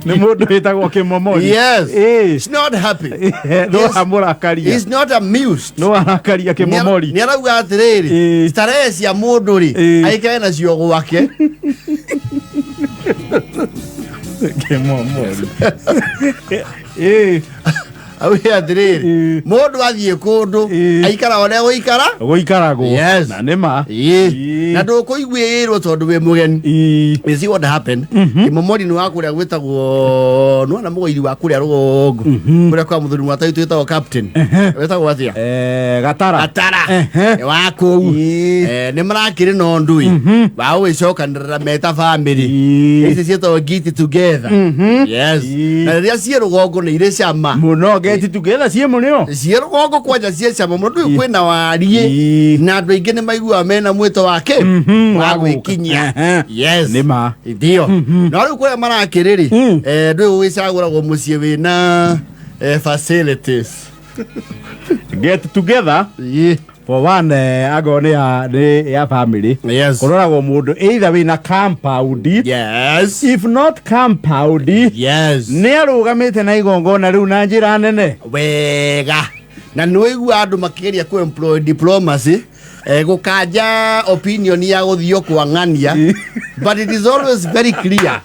Ni mundu witagwo Kimomori. Yes. He's not happy. No amurakaria. He's not amused. No arakaria Kimomori. Ni arauga atiriri. Starehe cia mundu ri aikare na cio gwake. Kimomori. Awe atiriri. Mundu athie kundu aikara one goikarago. Yes. Na nima. Na ndukuiguirwo tondu we mugeni. You see what happened? Kimomori ni wakuria gwitagwo no na mugoiri wa kuria rugongo. Kuria kwa muthuri mwataitu witagwo captain. Witagwo atia? Gatara. Wa kou. Ni marakiri no ndui. Ba wicokanirira meta family. Ici cietagwo get together. Yes. Na ria cie rugongo ni ire cama. Muno get together cie munio. Cie rugongo kwanja cie cama mundu kwina warie. Na andu aingi ni maigua mena mwito wake. Wa gwikinya. Yes. Nima. Ndio. Na riu kuria marakiriri. Ndu wicaguragwo mucie wina facilities. Get together. For one agone ya family. Yes. Kororagwo mundu either wina compound. Yes. If not compound. Yes. Ni arugamite na igongona riu na njira nene. Wega. Na nwiigua andu makigeria ku employ diplomacy. Gukanja opinion ya guthio kwa ngania. But it is always very clear.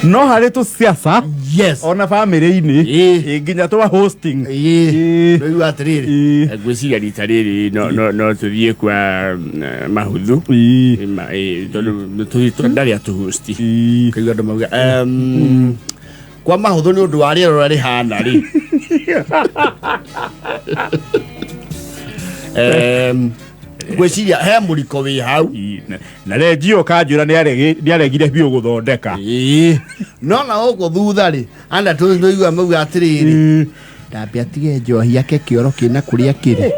No hari tu siasa. Yes. Ona family ini nginya twa hosting. Nwiigua atiriri. Gwiciria rita riri no tuthie kwa mahuthu. Tondu ndari atu hosti. Kaigua andu mauga kwa mahuthu ni undu wa riero ri hana ri. Gwiciria he muriko wi hau na regio kanjura ni aregire biu guthondeka. No na ugo thutha ri anda tu ndoigua mauga atiriri ndambe atige njohi yake kioro kina kuria kiri.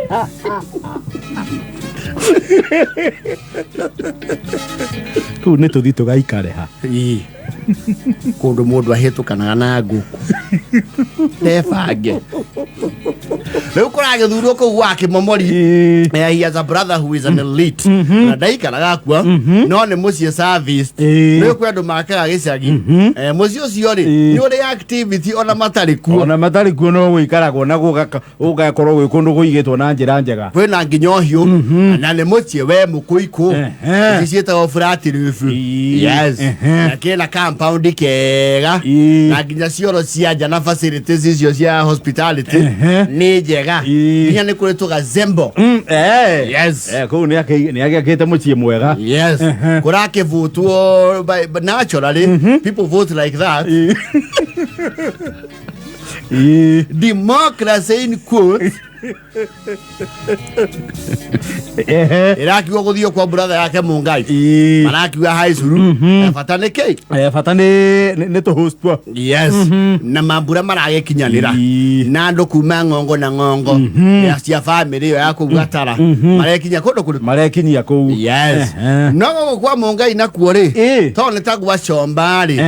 Tu ni tuthi tugaikare ha kundu mundu ahitukanaga na nguku nebange riu kuragithurwo kuu gwa Kimomori. He has a brother who is an elite na ndaikaraga kuo no ni mucie service. Riu kwi andu makaga gicagi mucie ucio ri ni uri activity ona matari kuo no guikaragwo na gugakorwo gwi kundu guigitwo na njira njega. Kwina nginya uhiu na ni mucie we mukuiku cicietagwo flat roof. Yes. Na kina compound kega na nginya cioro cia nja na facilities icio cia hospitality ni njega. Nginya ni kuri tuga zembo. Yes. Kuu ni agakite mucie mwega. Yes. Kurakivutwo by naturally people vote like that. Democracy in quotes. Irakiwa guthio kwa brother yake Mungai. Marakiwa high school. Fatane ke. Fatane to host po. Yes. Na mambura marage kinyanira. Na ndo kuma ngongo na ngongo. Ya cia family ya kugwatara. Marekinya kodo kulu. Marekinya ko. Yes. No kwa Mungai na kuore. To ne tagwa chombari.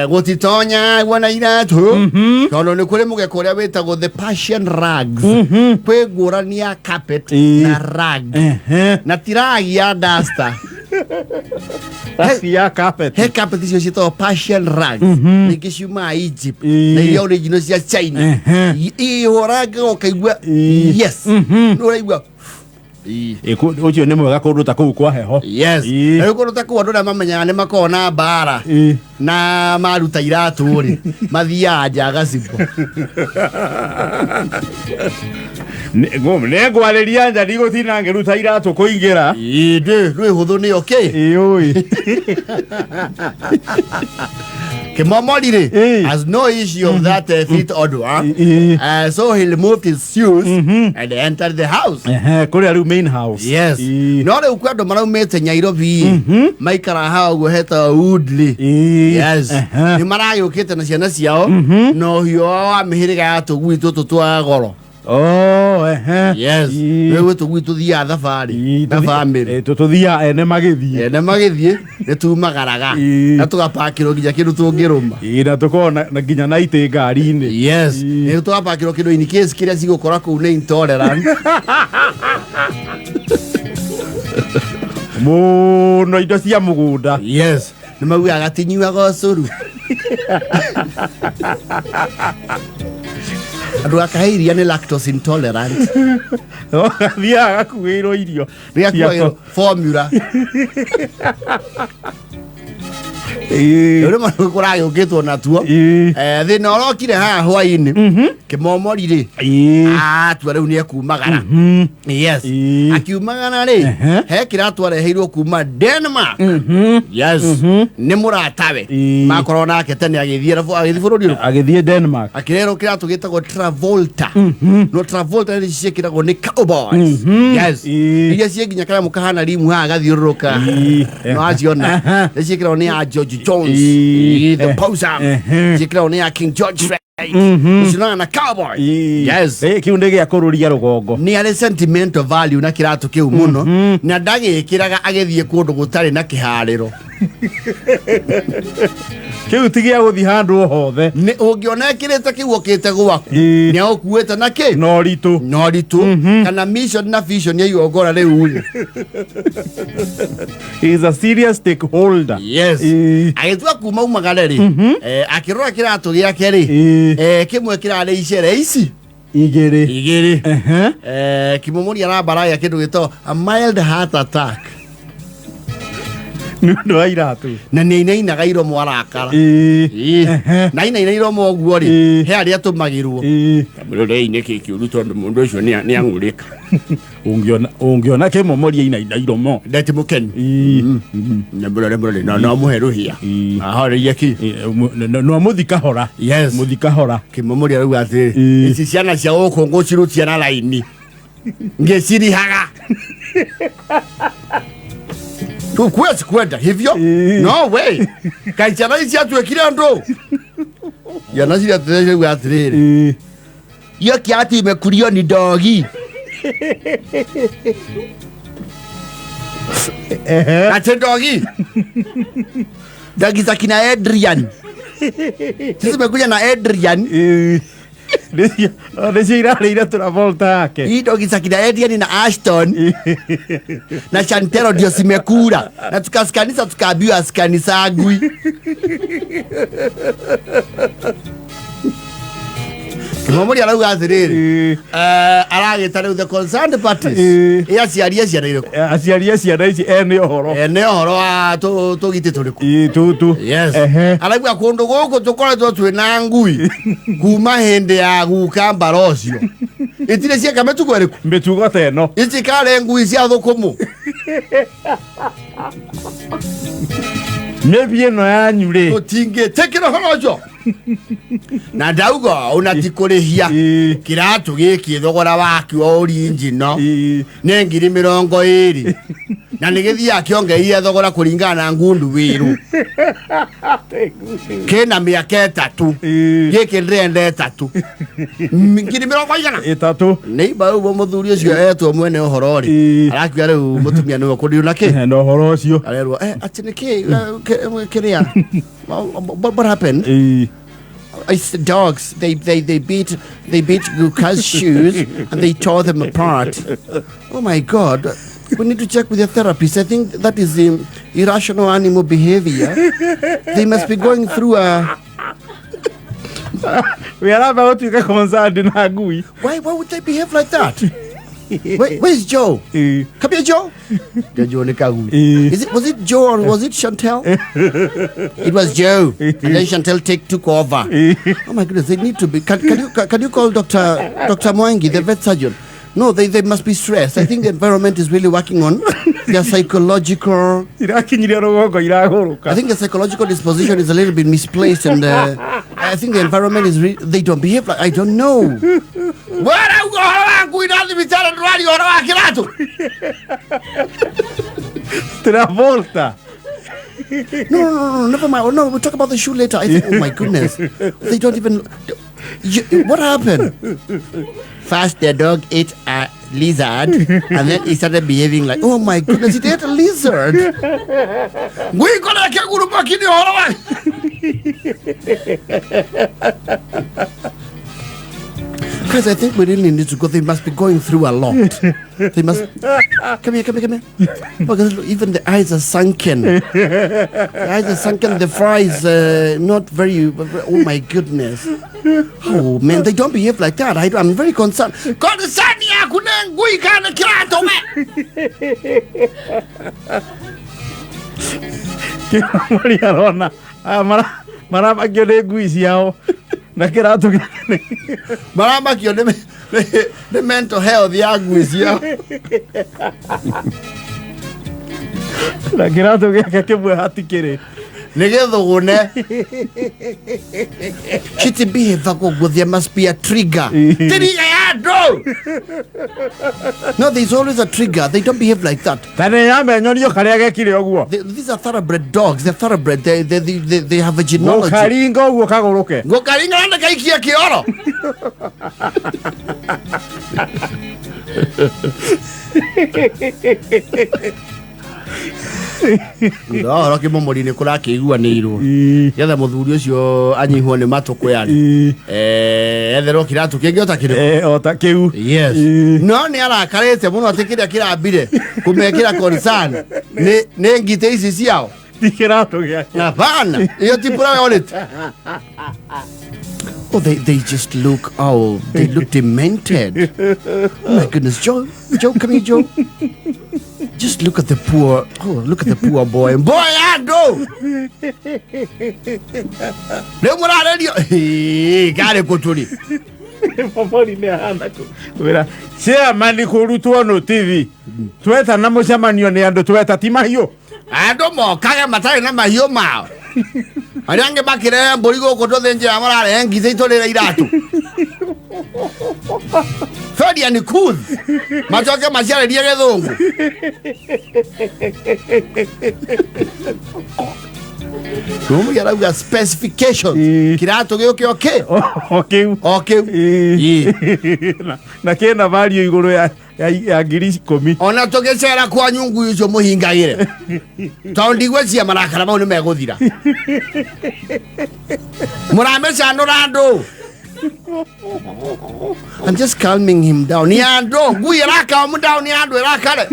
Gotitonya wana iratu. Kono ne kure mugekoria wetagwo the Persian rugs. Kwe ngurani ya carpet na rug. Na tiragi ya duster. Ya carpet. He carpet icio cietagwo Persian rugs. Ningĩ ciuma Egypt. Na iria original cia China. Ihoranga ukaigua yes. Nuraigua ucio ni mwega kundu ta kuu kwa heho. Yes. Na kundu ta kuu andu na mamenya ni makona bara. Na maruta iratu ri mathia nja gacibo. Ne gwariria nja ndigutina ngiruta iratu kuingira. Inde rwi huthu ni okay. Oi. Kimomori has no issue of that fit order. So he removed his shoes and entered the house. Kuri aru main house. Yes. No le ukwado maraumete Nairobi. Maikara hao guheta Woodley. Yes. Ni marayo kete na ciana ciao. No hio amihiriga ya tugwitu tutwa goro. Oh, yes. Wewe tugwitu thia thabari. Na family. Tuthia ene magithie. Ene magithie ne tumagaraga. Na tugapakiro nginya kindu tungiruma. Na tukona na nginya na ite ngari ini. Yes. Ne tugapakiro kindu in case kiria cigukora ku ne intolerant. Muno indo cia mugunda. Yes. Nĩmauga agatinyuaga ũcũrũ. Andũ akaheiria nĩ lactose intolerant. Thiaga kuĩrwo irio. Rĩakuagĩrwo formula. Ore maru kũragĩũkĩtwo natuo. Thĩna ũrokire haha hwaĩ-inĩ. Kĩmomori rĩ. Atua rĩu nĩ ekumagara. Yes. Akiumagara rĩ. He kĩratũ areheirwo kuma Denmark. Yes. Nĩ mũratawe. Makorwo nake tene agĩthiĩ bũrũri ũrĩkũ? Agĩthiĩ Denmark. Akĩrerwo kĩratũ gĩtagwo Travolta. No Travolta nĩ ciĩkĩragwo nĩ cowboys. Yes. Iria ciĩ nginya kanyamũ kahana rimu haha gathiũrũrũka. No aciona. Nĩ ciĩkĩragwo nĩ ya George Jones. The Poser. Ciĩkĩragwo nĩ ya King George. Ucinana na cowboy. Yes. Kiu nĩ gĩa kũrũria rũgongo. Nĩ arĩ sentimental value na kĩratũ kĩu mũno. Na ndagĩkĩraga agĩthiĩ kũndũ gũtarĩ na kĩharĩro. Kiu ti gĩa gũthiĩ handũ hothe. Nĩ ũngĩona ekĩrĩte kĩu okĩte gwaku. Nĩ agũkuĩte na kĩ? Noritũ. Noritũ. Kana mission na vision ya igongona rĩu. He is a serious stakeholder. Yes. Agĩtua kuma umagare rĩ. Akĩrora kĩratũ gĩake rĩ. Kĩmwe kĩrarĩ icere ici. Igĩrĩ. Kĩmomori arambaragia kĩndũ gĩtagwo a mild heart attack. Nĩ wa iratũ. Na nĩ inainaga iromo arakara. Na inaina iromo ũguo rĩ. He arĩa atũmagĩrwo. Mũrũrei-inĩ kĩkĩũru tondũ mũndũ ũcio nĩ ang'ũrĩka. Ũngĩona Kĩmomori ainaina iromo. Ndeti mũkeni. Mũrũre no mũhe rũhia. Ahoreria ki. No mũthika hora. Yes. Mũthika hora. Kĩmomori arauga atĩrĩ. Ici ciana cia gũkũ ngũcirutia na raini. Ngĩcirihaga. Huwezi kwenda hivyo? No way. Kaisana isi atuwekile ndo. Yanasiri ateshe uatiriri. Iyo kiatu imekuliwa ni dogi. Ate dogi. Dogi za kina Adrian. Sisi mekuja na Adrian. Nĩcio irarĩire Travolta yake. Hii dogi za kina Adrian na Ashton na Chantero ndio zimekula na tukasikanisa tukaambiwa asikanisa ngui. Kĩmomori arauga atĩrĩrĩ. Aragĩta rĩu the concerned parties. Aciaria ciana irĩkũ? Aciaria ciana ici ene ũhoro. Ene ũhoro wa tũgiti tũrĩkũ? Tutu. Yes. Arauga kũndũ gũkũ tũkoretwo twĩna ngui kuma hĩndĩ ya guka mbara ũcio. Itirĩ cieka mĩtugo ĩrĩkũ? Mĩtugo ta ĩno. Ici karĩ ngui cia thũkũmũ. Mĩbi ĩno yanyu rĩ. Tũtingĩtĩkĩra ũhoro ũcio. Na ndauga ũnatikũrĩhia kĩratũ gĩkĩ thogora wakĩo original nĩ 20,000 na nĩgĩthiaga kĩongereire thogora kũringana na ngundu wĩru. Kĩna mĩaka 3 gĩkĩ ndĩrenda 3 20,000 neighbor ũguo mũthuri ũcio etwo mwene ũhoro rĩ arakiuga rĩu mũtumia nĩwe kũndiũ na kĩ na ũhoro ũcio arerwo atĩ nĩkĩ kĩrĩa what happened? It's the dogs. They beat Guka's shoes and they tore them apart. Oh my God! We need to check with your therapist. I think that is irrational animal behavior. They must be going through a. We are about to get concerned in Hagui. Why would they behave like that? Where's Joe? Come here, Joe. Was it Joe or was it Chantel? It was Joe, and then Chantel took over. Oh my goodness, they need to be. Can you call Dr. Mwangi, the vet surgeon? No, they must be stressed. I think the environment is really working on their psychological. I think the psychological disposition is a little bit misplaced, and I think the environment is. They don't behave like I don't know. Where are you going to Travolta. No, never mind. No, we'll talk about the shoe later. I think, oh my goodness, they don't even. What happened? First, the dog ate a lizard, and then he started behaving like, oh my goodness, it ate a lizard. We gonna get good back in the Guys, I think we really need to go. They must be going through a lot. They must... Come here. Because even the eyes are sunken. The fries, not very... Oh, my goodness. Oh, man, they don't behave like that. I'm very concerned. God, the sun, yeah, couldn't go, you can't kill to me. Mariarona. Marabakio de Guisiao. Nakerato. Marabakio, the mental health, the Aguisia. Nakerato, que we had to get it. Negetho one. Kitty behave with there must be a trigger. No, there's always a trigger. They don't behave like that. These are thoroughbred dogs. They're thoroughbred. They have a genealogy. Go karinga anda kaikia kioro. No, roki momori ni kura kiigua ni iru. Yetha muthuri ucio anyihwo ni matoko yani. Ethero kiratu kingi otakire. Ota kiu. Yes. No ni arakarete muno atikire kirambire kumekira concern. Ne ngite ici ciao. Tikirato gya. Hapana. Iyo tipura on it. Oh, they just look, they look demented. Oh my goodness, Joe, come here, Joe. Just look at the poor boy. Boy, I go. Lemura radio. Gare kuturi. Mamori ne hana ko. Wera, share mani ko rutuo no TV. Tweta na mocamanio ne ando tweta timahio. Ando mo kaya matari na mahio mao. Arange bakire mborigo kotothe nje amara ngithe itolera iratu. Fadi ni cool. Machoke masiare die gethungu. Como ya la specifications. Kirato gyo kyo okay. Okay. Na kena value iguru ya ngiri 10. Ona togecera kwa nyungu icio muhingagire. Tondigwe cia marakara mau ni meguthira. Murameca nurando. I'm just calming him down. Ni ando ngui raka mu down ni ando rakare.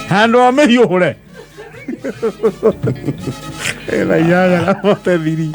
Hando ameyore. Ela ya la foto viri.